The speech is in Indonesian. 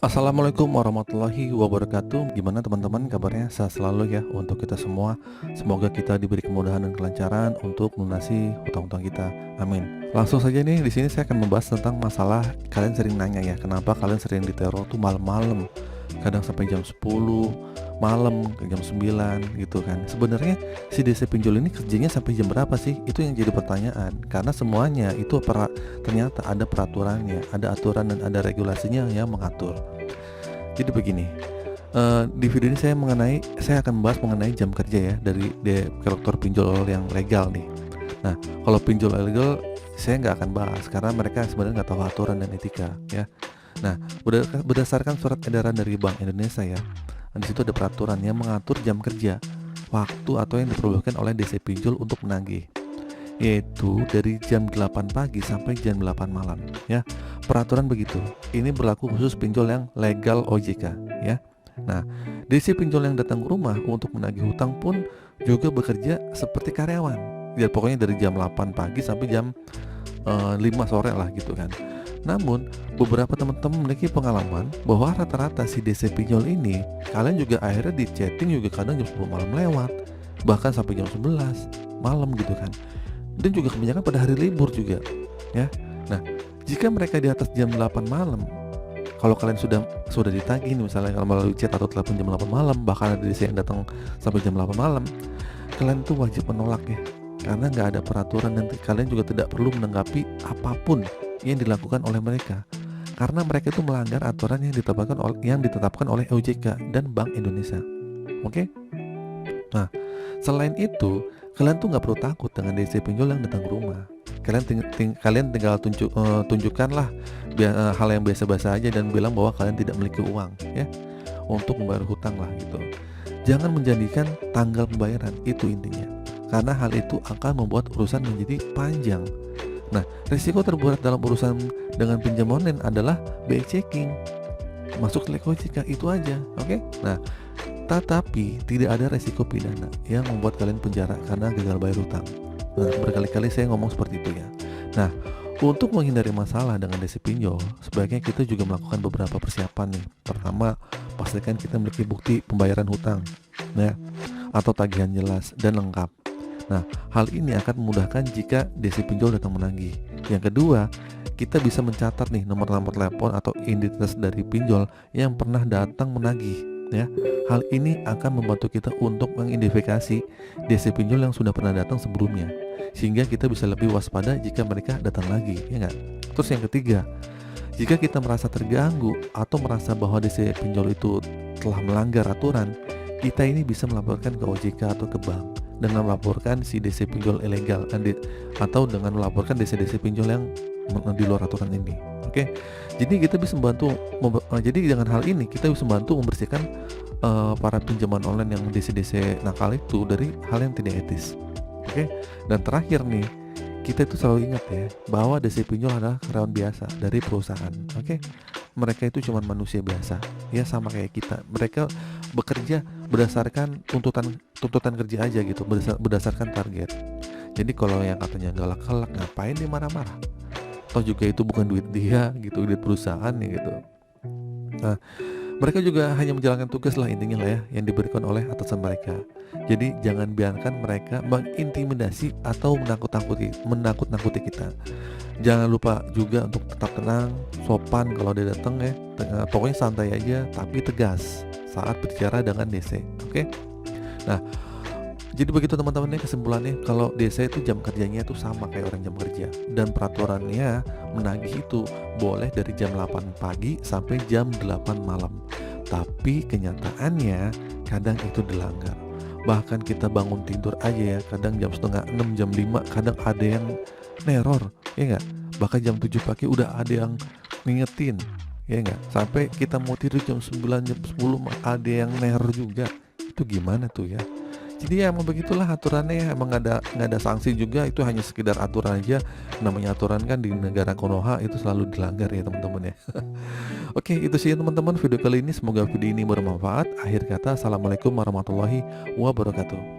Assalamualaikum warahmatullahi wabarakatuh. Gimana teman-teman kabarnya? Sehat selalu ya untuk kita semua. Semoga kita diberi kemudahan dan kelancaran untuk melunasi hutang-hutang kita. Amin. Langsung saja nih, di sini saya akan membahas tentang masalah kalian sering nanya ya, kenapa kalian sering diteror tuh malam-malam? Kadang sampai jam 10 malam ke jam 9 gitu kan. Sebenarnya si DC pinjol ini kerjanya sampai jam berapa sih? Itu yang jadi pertanyaan. Karena semuanya itu ternyata ada peraturannya, ada aturan dan ada regulasinya yang mengatur. Jadi begini, di video ini saya akan membahas mengenai jam kerja ya dari kolektor pinjol yang legal nih. Nah, kalau pinjol ilegal saya nggak akan bahas karena mereka sebenarnya nggak tahu aturan dan etika ya. Nah, berdasarkan surat edaran dari Bank Indonesia ya, di situ ada peraturan yang mengatur jam kerja, waktu atau yang diperbolehkan oleh DC pinjol untuk menagih, yaitu dari jam 8 pagi sampai jam 8 malam ya. Peraturan begitu. Ini berlaku khusus pinjol yang legal OJK ya. Nah, DC pinjol yang datang ke rumah untuk menagih hutang pun juga bekerja seperti karyawan. Ya pokoknya dari jam 8 pagi sampai jam 5 sore lah gitu kan. Namun, beberapa teman-teman memiliki pengalaman bahwa rata-rata si DC pinjol ini kalian juga akhirnya di chatting juga kadang jam 10 malam lewat, bahkan sampai jam 11 malam gitu kan. Dan juga kebanyakan pada hari libur juga ya. Nah, jika mereka di atas jam 8 malam, kalau kalian sudah ditagih nih, misalnya kalau melalui chat atau telepon jam 8 malam, bahkan ada DC yang datang sampai jam 8 malam, kalian tuh wajib menolak ya. Karena nggak ada peraturan dan kalian juga tidak perlu menanggapi apapun yang dilakukan oleh mereka. Karena mereka itu melanggar aturan yang ditetapkan oleh OJK dan Bank Indonesia. Oke? Nah, selain itu, kalian tuh nggak perlu takut dengan DC pinjol yang datang ke rumah. Kalian tinggal tunjukkanlah hal yang biasa-biasa aja dan bilang bahwa kalian tidak memiliki uang ya untuk membayar hutang lah gitu. Jangan menjanjikan tanggal pembayaran, itu intinya. Karena hal itu akan membuat urusan menjadi panjang. Nah, risiko terberat dalam urusan dengan pinjam online adalah BI checking. Masuk ke OJK itu aja, oke? Nah, tetapi tidak ada resiko pidana yang membuat kalian penjara karena gagal bayar hutang. Nah, berkali-kali saya ngomong seperti itu ya. Nah, untuk menghindari masalah dengan DC pinjol, sebaiknya kita juga melakukan beberapa persiapan nih. Pertama, pastikan kita memiliki bukti pembayaran hutang, ya, atau tagihan jelas dan lengkap. Nah, hal ini akan memudahkan jika DC pinjol datang menagih. Yang kedua, kita bisa mencatat nih nomor telepon atau identitas dari pinjol yang pernah datang menagih ya. Hal ini akan membantu kita untuk mengidentifikasi DC pinjol yang sudah pernah datang sebelumnya, sehingga kita bisa lebih waspada jika mereka datang lagi, ya nggak? Terus yang ketiga, jika kita merasa terganggu atau merasa bahwa DC pinjol itu telah melanggar aturan, kita ini bisa melaporkan ke OJK atau ke bank dengan melaporkan si DC pinjol ilegal atau dengan melaporkan DC-DC pinjol yang di luar aturan ini. Oke, jadi kita bisa jadi dengan hal ini kita bisa membantu membersihkan para pinjaman online yang DC-DC nakal itu dari hal yang tidak etis. Oke, dan terakhir nih, kita itu selalu ingat ya bahwa DC pinjol adalah karyawan biasa dari perusahaan. Oke, mereka itu cuma manusia biasa ya, sama kayak kita. Mereka bekerja berdasarkan tuntutan kerja aja gitu, berdasarkan target. Jadi kalau yang katanya galak-galak, ngapain dia marah-marah? Toh juga itu bukan duit dia gitu, duit perusahaan ya gitu. Nah, mereka juga hanya menjalankan tugas lah intinya lah ya yang diberikan oleh atasan mereka. Jadi jangan biarkan mereka mengintimidasi atau menakut-nakuti kita. Jangan lupa juga untuk tetap tenang, sopan kalau dia datang ya. Pokoknya santai aja tapi tegas saat berbicara dengan DC. Oke? Nah, jadi begitu teman-teman ya kesimpulannya, kalau DC itu jam kerjanya itu sama kayak orang jam kerja, dan peraturannya menagih itu boleh dari jam 8 pagi sampai jam 8 malam. Tapi kenyataannya kadang itu dilanggar. Bahkan kita bangun tidur aja ya, kadang jam setengah 6, jam 5, kadang ada yang neror, ya enggak? Bahkan jam 7 pagi udah ada yang ngingetin, ya enggak? Sampai kita mau tidur jam 9, jam 10 ada yang neror juga. Itu gimana tuh ya? Jadi ya emang begitulah aturannya ya, emang nggak ada sanksi juga, itu hanya sekedar aturan aja. Namanya aturan kan di negara Konoha itu selalu dilanggar ya teman-teman ya. Oke, itu sih ya teman-teman video kali ini, semoga video ini bermanfaat. Akhir kata, assalamualaikum warahmatullahi wabarakatuh.